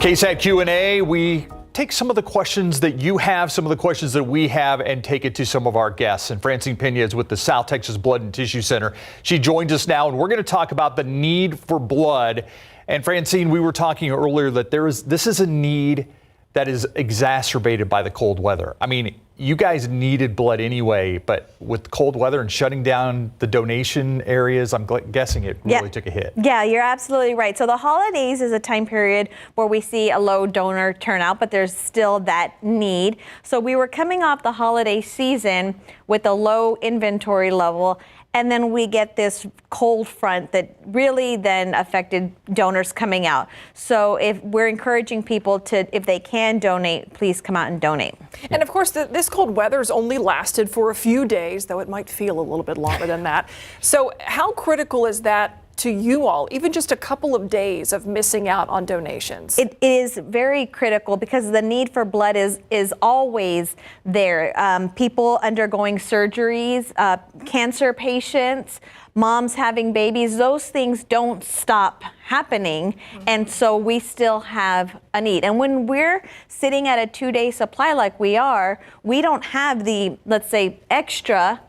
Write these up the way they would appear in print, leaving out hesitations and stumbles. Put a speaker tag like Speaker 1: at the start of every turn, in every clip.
Speaker 1: KSAT Q&A, we take some of the questions that you have, some of the questions that we have, and take it to some of our guests. And Francine Pena is with the South Texas Blood and Tissue Center. She joins us now, and we're going to talk about the need for blood. And Francine, we were talking earlier that this is a need that is exacerbated by the cold weather. I mean, you guys needed blood anyway, but with cold weather and shutting down the donation areas, I'm guessing it really took a hit.
Speaker 2: Yeah, you're absolutely right. So the holidays is a time period where we see a low donor turnout, but there's still that need. So we were coming off the holiday season with a low inventory level, and then we get this cold front that really then affected donors coming out. So if we're encouraging people to, if they can donate, please come out and donate.
Speaker 3: And of course, this cold weather's only lasted for a few days, though it might feel a little bit longer than that. So how critical is that to you all, even just a couple of days of missing out on donations?
Speaker 2: It is very critical because the need for blood is always there. People undergoing surgeries, cancer patients, moms having babies, those things don't stop happening. And so we still have a need. And when we're sitting at a 2-day supply like we are, we don't have the, let's say, extra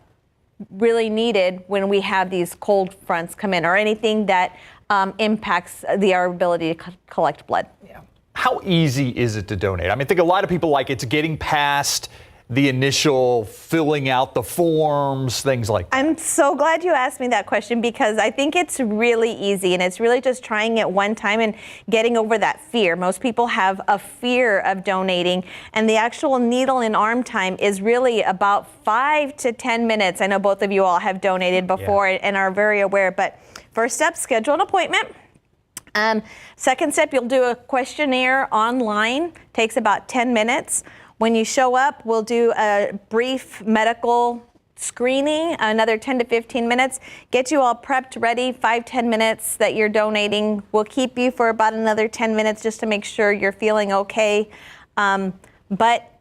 Speaker 2: really needed when we have these cold fronts come in or anything that impacts our ability to collect blood.
Speaker 1: Yeah. How easy is it to donate? I mean, I think a lot of people like it's getting past the initial filling out the forms, things like that.
Speaker 2: I'm so glad you asked me that question because I think it's really easy and it's really just trying it one time and getting over that fear. Most people have a fear of donating, and the actual needle and arm time is really about 5 to 10 minutes. I know both of you all have donated before and are very aware, but first step, schedule an appointment. Second step, you'll do a questionnaire online, takes about 10 minutes. When you show up, we'll do a brief medical screening, another 10 to 15 minutes, get you all prepped, ready, 5-10 minutes that you're donating. We'll keep you for about another 10 minutes just to make sure you're feeling okay. But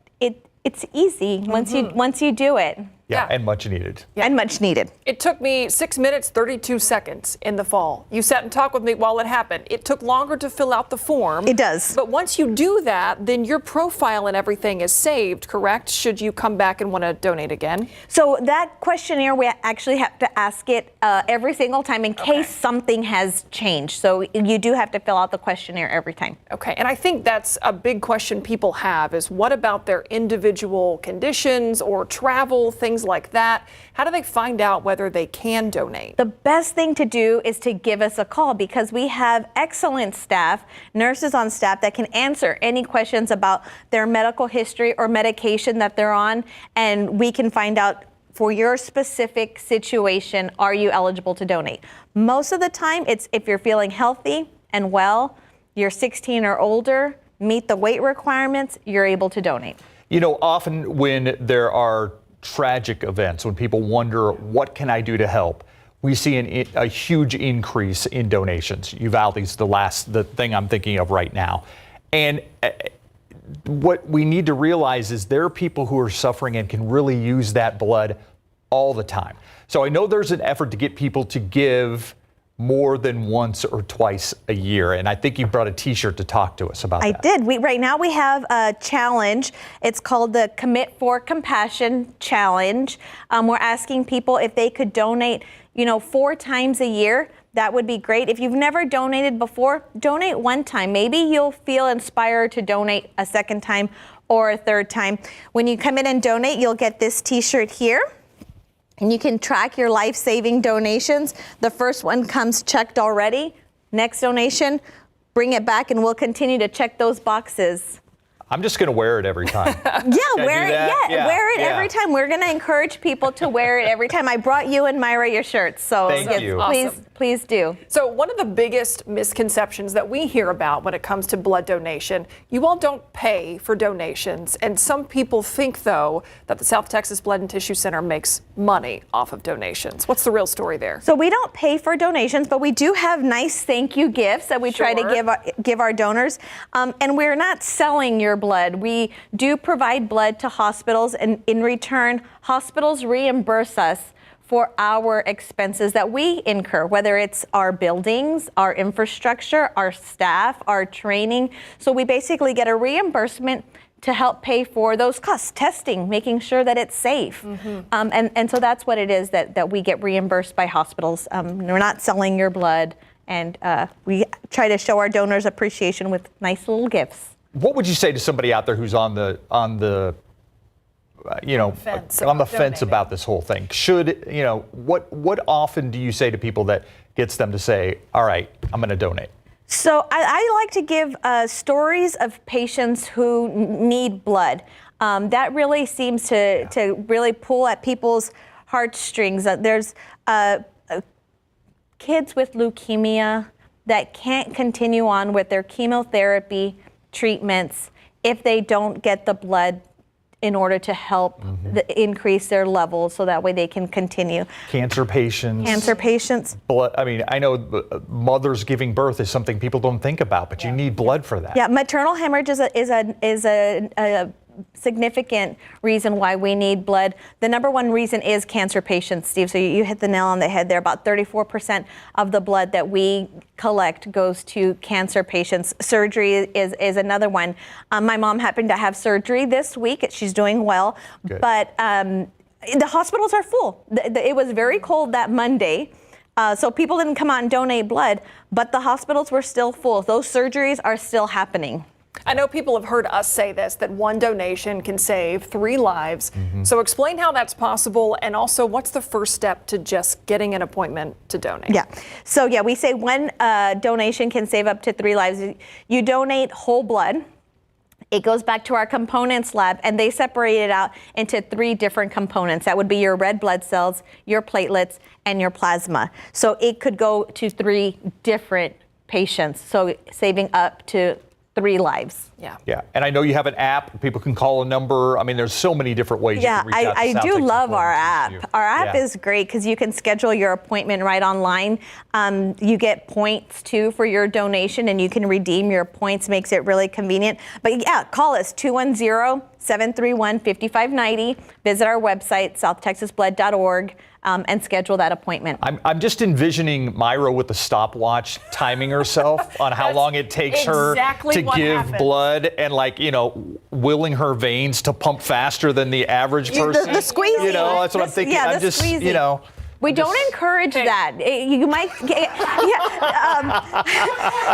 Speaker 2: it's easy once you do it.
Speaker 1: Yeah, and much needed.
Speaker 2: Yeah. And much needed.
Speaker 3: It took me 6 minutes, 32 seconds in the fall. You sat and talked with me while it happened. It took longer to fill out the form.
Speaker 2: It does.
Speaker 3: But once you do that, then your profile and everything is saved, correct? Should you come back and want to donate again?
Speaker 2: So that questionnaire, we actually have to ask it every single time in case something has changed. So you do have to fill out the questionnaire every time.
Speaker 3: Okay, and I think that's a big question people have is what about their individual conditions or travel, things like that? How do they find out whether they can donate?
Speaker 2: The best thing to do is to give us a call because we have excellent staff, nurses on staff that can answer any questions about their medical history or medication that they're on, and we can find out for your specific situation, are you eligible to donate? Most of the time, it's if you're feeling healthy and well, you're 16 or older, meet the weight requirements, you're able to donate.
Speaker 1: You know, often when there are tragic events, when people wonder, what can I do to help? We see a huge increase in donations. Uvalde's the thing I'm thinking of right now. And what we need to realize is there are people who are suffering and can really use that blood all the time. So I know there's an effort to get people to give more than once or twice a year. And I think you brought a t-shirt to talk to us about that.
Speaker 2: I did. Right now we have a challenge. It's called the Commit for Compassion Challenge. We're asking people if they could donate, 4 times a year. That would be great. If you've never donated before, donate one time. Maybe you'll feel inspired to donate a second time or a third time. When you come in and donate, you'll get this t-shirt here. And you can track your life-saving donations. The first one comes checked already. Next donation, bring it back and we'll continue to check those boxes.
Speaker 1: I'm just going to wear it every time.
Speaker 2: Wear it. Wear it every time. We're going to encourage people to wear it every time. I brought you and Myra your shirts, so
Speaker 1: Thank you.
Speaker 2: Please do.
Speaker 3: So one of the biggest misconceptions that we hear about when it comes to blood donation, you all don't pay for donations, and some people think, though, that the South Texas Blood and Tissue Center makes money off of donations. What's the real story there?
Speaker 2: So we don't pay for donations, but we do have nice thank you gifts that we try to give our donors, and we're not selling your blood. We do provide blood to hospitals, and in return, hospitals reimburse us for our expenses that we incur, whether it's our buildings, our infrastructure, our staff, our training. So we basically get a reimbursement to help pay for those costs, testing, making sure that it's safe. And so that's what it is that we get reimbursed by hospitals. We're not selling your blood, and we try to show our donors appreciation with nice little gifts.
Speaker 1: What would you say to somebody out there who's on the fence about this whole thing? What often do you say to people that gets them to say, all right, I'm going to donate?
Speaker 2: So I like to give stories of patients who need blood. That really seems to really pull at people's heartstrings. There's kids with leukemia that can't continue on with their chemotherapy treatments if they don't get the blood in order to help increase their levels so that way they can continue.
Speaker 1: Cancer patients. Blood. I mean, I know mothers giving birth is something people don't think about, but you need blood for that.
Speaker 2: Yeah, maternal hemorrhage is a significant reason why we need blood. The number one reason is cancer patients, Steve. So you hit the nail on the head there. About 34% of the blood that we collect goes to cancer patients. Surgery is another one. My mom happened to have surgery this week. She's doing well.
Speaker 1: Good.
Speaker 2: But the hospitals are full. It was very cold that Monday. So people didn't come out and donate blood, but the hospitals were still full. Those surgeries are still happening.
Speaker 3: I know people have heard us say this, that one donation can save 3 lives. So explain how that's possible, and also what's the first step to just getting an appointment to donate?
Speaker 2: Yeah. So we say one donation can save up to 3 lives. You donate whole blood. It goes back to our components lab, and they separate it out into 3 different components. That would be your red blood cells, your platelets, and your plasma. So it could go to 3 different patients, so saving up to 3 lives.
Speaker 1: Yeah. And I know you have an app. People can call a number. I mean, there's so many different ways you can reach out to
Speaker 2: I
Speaker 1: South
Speaker 2: do
Speaker 1: Texas
Speaker 2: love
Speaker 1: Blood
Speaker 2: our
Speaker 1: and
Speaker 2: app.
Speaker 1: Tissue.
Speaker 2: Our app is great because you can schedule your appointment right online. You get points too for your donation, and you can redeem your points. Makes it really convenient. But yeah, call us 210-731-5590. Visit our website, southtexasblood.org. And schedule that appointment.
Speaker 1: I'm just envisioning Myra with the stopwatch timing herself on how long it takes her to give blood, and willing her veins to pump faster than the average person.
Speaker 2: The squeezing.
Speaker 1: That's what I'm thinking.
Speaker 2: Yeah,
Speaker 1: I'm just,
Speaker 2: squeezing. We don't encourage that. You might get,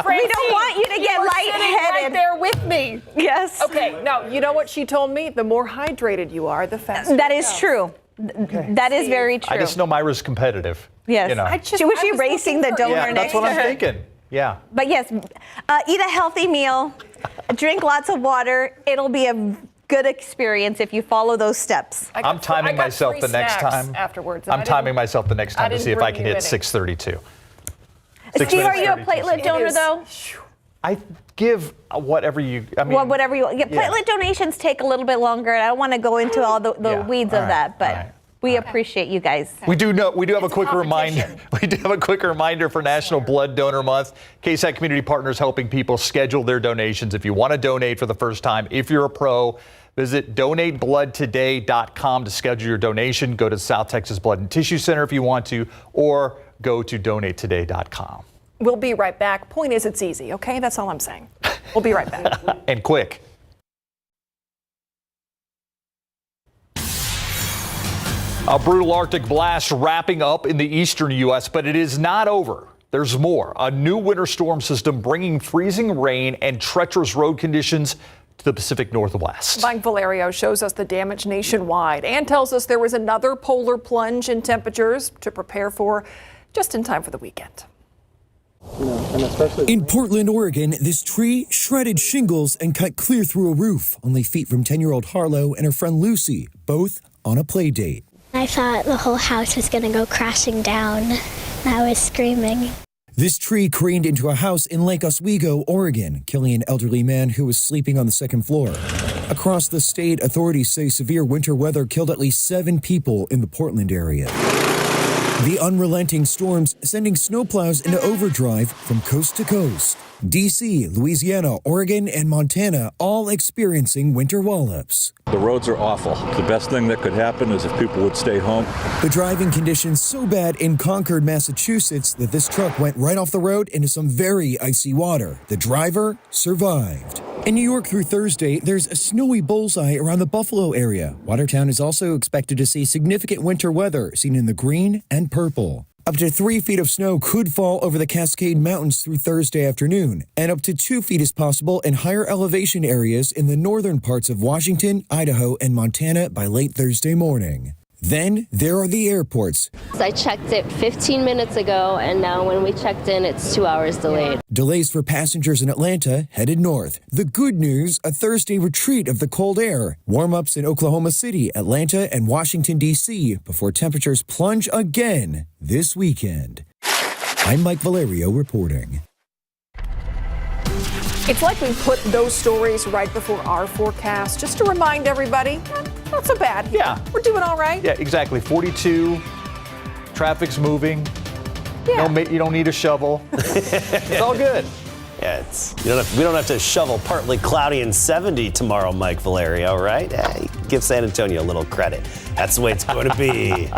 Speaker 2: we don't want you to get lightheaded.
Speaker 3: Right there with me.
Speaker 2: Yes.
Speaker 3: Okay, now, you know what she told me? The more hydrated you are, the faster
Speaker 2: That
Speaker 3: it
Speaker 2: is
Speaker 3: goes.
Speaker 2: true. That is very true.
Speaker 1: I just know Myra's competitive.
Speaker 2: Yes.
Speaker 3: I
Speaker 2: Was she racing the donor
Speaker 1: Yeah,
Speaker 2: next
Speaker 1: that's what
Speaker 2: to
Speaker 1: I'm
Speaker 2: her?
Speaker 1: thinking. Yeah.
Speaker 2: But yes, eat a healthy meal, drink lots of water. It'll be a good experience if you follow those steps.
Speaker 1: I'm timing myself the next time.
Speaker 3: Afterwards.
Speaker 1: I'm timing myself the next time to see if I can hit 6:32.
Speaker 2: Steve, are you a platelet donor though?
Speaker 1: I give whatever you.
Speaker 2: Whatever you. Yeah, platelet donations take a little bit longer, and I don't want to go into all the weeds of that, but we appreciate you guys.
Speaker 1: We do have a quick reminder. We do have a quick reminder for National Blood Donor Month. KSAT Community Partners helping people schedule their donations. If you want to donate for the first time, if you're a pro, visit donatebloodtoday.com to schedule your donation. Go to South Texas Blood and Tissue Center if you want to, or go to donatetoday.com.
Speaker 3: We'll be right back. Point is, it's easy, okay? That's all I'm saying. We'll be right back.
Speaker 1: And quick. A brutal Arctic blast wrapping up in the eastern U.S., but it is not over. There's more. A new winter storm system bringing freezing rain and treacherous road conditions to the Pacific Northwest.
Speaker 3: Mike Valerio shows us the damage nationwide and tells us there was another polar plunge in temperatures to prepare for just in time for the weekend.
Speaker 4: In Portland, Oregon, this tree shredded shingles and cut clear through a roof, only feet from 10-year-old Harlow and her friend Lucy, both on a play date.
Speaker 5: I thought the whole house was going to go crashing down, and I was screaming.
Speaker 4: This tree careened into a house in Lake Oswego, Oregon, killing an elderly man who was sleeping on the second floor. Across the state, authorities say severe winter weather killed at least 7 people in the Portland area. The unrelenting storms sending snowplows into overdrive from coast to coast. D.C., Louisiana, Oregon, and Montana all experiencing winter wallops.
Speaker 6: The roads are awful. The best thing that could happen is if people would stay home.
Speaker 4: The driving conditions so bad in Concord, Massachusetts, that this truck went right off the road into some very icy water. The driver survived. In New York through Thursday, there's a snowy bullseye around the Buffalo area. Watertown is also expected to see significant winter weather, seen in the green and purple. Up to 3 feet of snow could fall over the Cascade Mountains through Thursday afternoon, and up to 2 feet is possible in higher elevation areas in the northern parts of Washington, Idaho, and Montana by late Thursday morning. Then there are the airports.
Speaker 7: I checked it 15 minutes ago, and now when we checked in, it's 2 hours delayed.
Speaker 4: Delays for passengers in Atlanta headed north. The good news, a Thursday retreat of the cold air. Warm-ups in Oklahoma City, Atlanta, and Washington, D.C. before temperatures plunge again this weekend. I'm Mike Valerio reporting.
Speaker 3: It's like we put those stories right before our forecast, just to remind everybody, not so bad here.
Speaker 1: Yeah.
Speaker 3: We're doing all right.
Speaker 1: Yeah, exactly. 42. Traffic's moving.
Speaker 3: Yeah.
Speaker 1: You don't need a shovel. It's all good.
Speaker 8: Yeah, we don't have to shovel partly cloudy and 70 tomorrow, Mike Valerio, right? Hey, give San Antonio a little credit. That's the way it's going to be.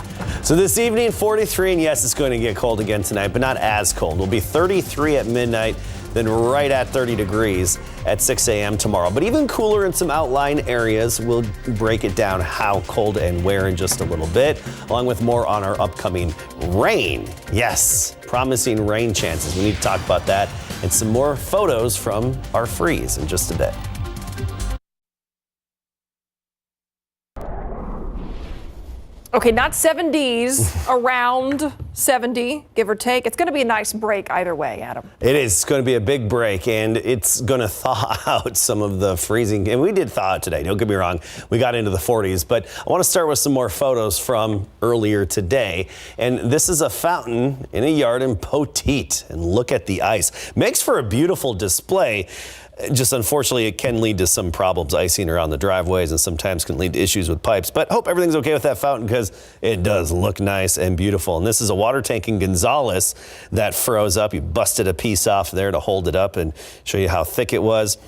Speaker 8: So this evening, 43, and yes, it's going to get cold again tonight, but not as cold. It'll be 33 at midnight, then right at 30 degrees at 6 a.m. tomorrow. But even cooler in some outlying areas. We'll break it down how cold and where in just a little bit, along with more on our upcoming rain. Yes, promising rain chances. We need to talk about that and some more photos from our freeze in just a bit.
Speaker 3: Okay, not 70s, around 70, give or take. It's going to be a nice break either way, Adam.
Speaker 8: It is. It's going to be a big break, and it's going to thaw out some of the freezing. And we did thaw out today. Don't get me wrong. We got into the 40s, but I want to start with some more photos from earlier today. And this is a fountain in a yard in Poteet. And look at the ice. Makes for a beautiful display. Just unfortunately, it can lead to some problems icing around the driveways and sometimes can lead to issues with pipes. But hope everything's okay with that fountain because it does look nice and beautiful. And this is a water tank in Gonzales that froze up. You busted a piece off there to hold it up and show you how thick it was.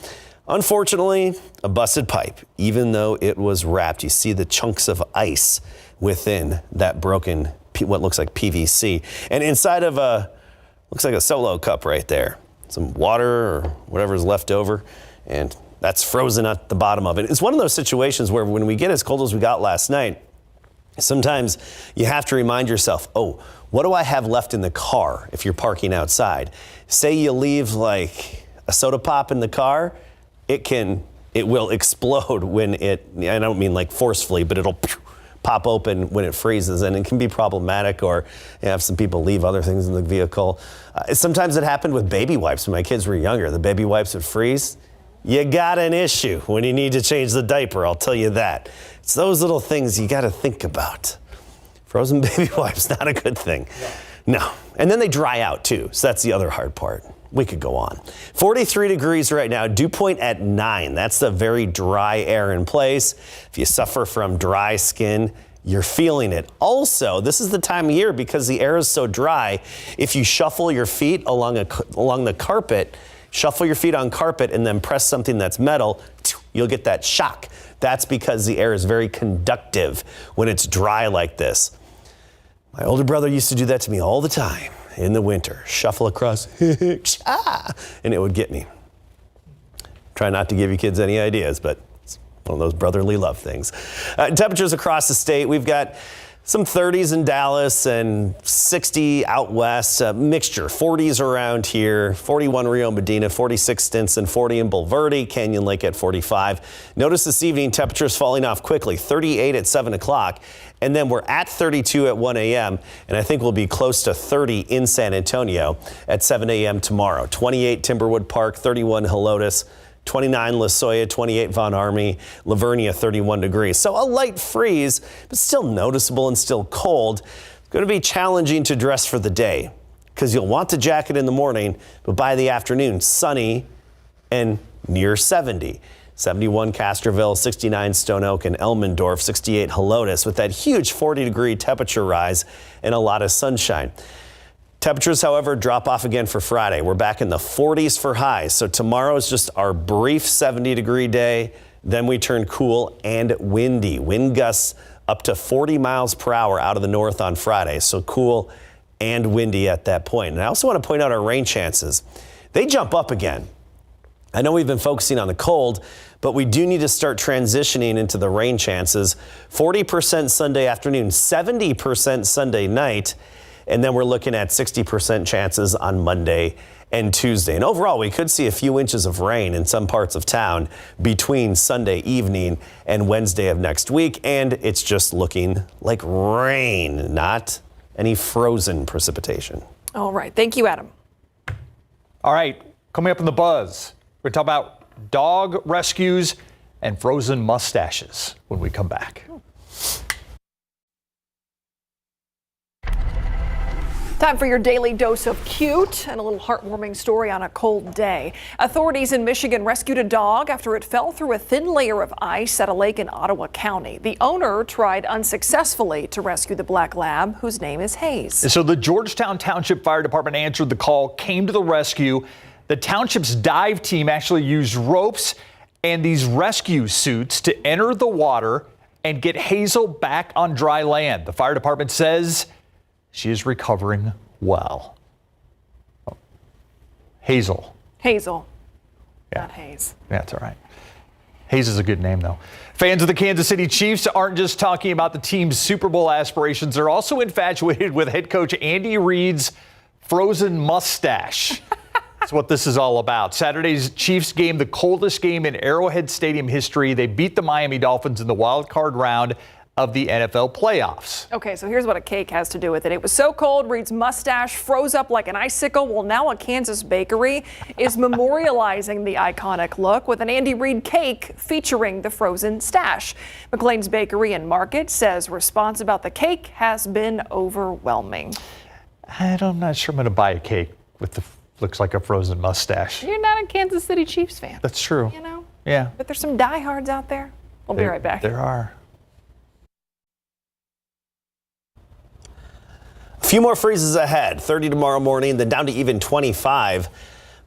Speaker 8: Unfortunately, a busted pipe, even though it was wrapped. You see the chunks of ice within that broken, what looks like PVC. And inside of looks like a Solo cup right there. Some water or whatever's left over, and that's frozen at the bottom of it. It's one of those situations where when we get as cold as we got last night, sometimes you have to remind yourself, oh, what do I have left in the car if you're parking outside? Say you leave like a soda pop in the car, it will explode when I don't mean like forcefully, but it'll pop open when it freezes, and it can be problematic, or have some people leave other things in the vehicle. Sometimes it happened with baby wipes when my kids were younger. The baby wipes would freeze. You got an issue when you need to change the diaper, I'll tell you that. It's those little things you got to think about. Frozen baby wipes, not a good thing. No. And then they dry out too, so that's the other hard part. We could go on. 43 degrees right now, dew point at 9. That's the very dry air in place. If you suffer from dry skin, you're feeling it. Also, this is the time of year because the air is so dry. If you shuffle your feet along the carpet, shuffle your feet on carpet and then press something that's metal, you'll get that shock. That's because the air is very conductive when it's dry like this. My older brother used to do that to me all the time. In the winter, shuffle across, and it would get me. Try not to give you kids any ideas, but it's one of those brotherly love things. Temperatures across the state, we've got some 30s in Dallas and 60 out west, mixture, 40s around here, 41 Rio Medina, 46 Stinson, 40 in Bulverde, Canyon Lake at 45. Notice this evening, temperatures falling off quickly, 38 at 7 o'clock. And then we're at 32 at 1 a.m. And I think we'll be close to 30 in San Antonio at 7 a.m. tomorrow. 28 Timberwood Park, 31 Helotes, 29 La Jolla, 28 Von Army, Lavernia 31 degrees. So a light freeze, but still noticeable and still cold. It's going to be challenging to dress for the day because you'll want the jacket in the morning, but by the afternoon, sunny and near 70. 71 Castroville, 69 Stone Oak and Elmendorf, 68 Helotes, with that huge 40-degree temperature rise and a lot of sunshine. Temperatures, however, drop off again for Friday. We're back in the 40s for highs. So tomorrow is just our brief 70-degree day. Then we turn cool and windy. Wind gusts up to 40 miles per hour out of the north on Friday. So cool and windy at that point. And I also want to point out our rain chances. They jump up again. I know we've been focusing on the cold, but we do need to start transitioning into the rain chances. 40% Sunday afternoon, 70% Sunday night. And then we're looking at 60% chances on Monday and Tuesday. And overall, we could see a few inches of rain in some parts of town between Sunday evening and Wednesday of next week. And it's just looking like rain, not any frozen precipitation.
Speaker 3: All right. Thank you, Adam.
Speaker 1: All right, coming up in the buzz, we're talking about dog rescues and frozen mustaches when we come back.
Speaker 3: Time for your daily dose of cute and a little heartwarming story on a cold day. Authorities in Michigan rescued a dog after it fell through a thin layer of ice at a lake in Ottawa County. The owner tried unsuccessfully to rescue the black lab, whose name is Hayes.
Speaker 1: So the Georgetown Township Fire Department answered the call, came to the rescue. The township's dive team actually used ropes and these rescue suits to enter the water and get Hazel back on dry land. The fire department says she is recovering well. Oh. Hazel.
Speaker 3: Hazel.
Speaker 1: Yeah.
Speaker 3: Not Hayes.
Speaker 1: That's all right. Hayes is a good name, though. Fans of the Kansas City Chiefs aren't just talking about the team's Super Bowl aspirations. They're also infatuated with head coach Andy Reid's frozen mustache. That's what this is all about. Saturday's Chiefs game, the coldest game in Arrowhead Stadium history. They beat the Miami Dolphins in the wild card round of the NFL playoffs.
Speaker 3: Okay, so here's what a cake has to do with it. It was so cold, Reid's mustache froze up like an icicle. Well, now a Kansas bakery is memorializing the iconic look with an Andy Reid cake featuring the frozen stash. McLean's Bakery and Market says response about the cake has been overwhelming.
Speaker 1: I'm not sure I'm going to buy a cake with the looks like a frozen mustache.
Speaker 3: You're not a Kansas City Chiefs fan.
Speaker 1: That's true.
Speaker 3: You know?
Speaker 1: Yeah.
Speaker 3: But there's some diehards out there. We'll be right back.
Speaker 1: There are.
Speaker 8: A few more freezes ahead, 30 tomorrow morning, then down to even 25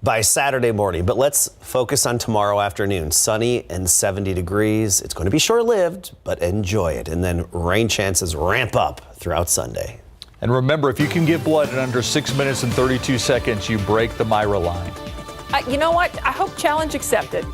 Speaker 8: by Saturday morning. But let's focus on tomorrow afternoon. Sunny and 70 degrees. It's going to be short-lived, but enjoy it. And then rain chances ramp up throughout Sunday.
Speaker 1: And remember, if you can give blood in under 6 minutes and 32 seconds, you break the Myra line.
Speaker 3: You know what? I hope challenge accepted.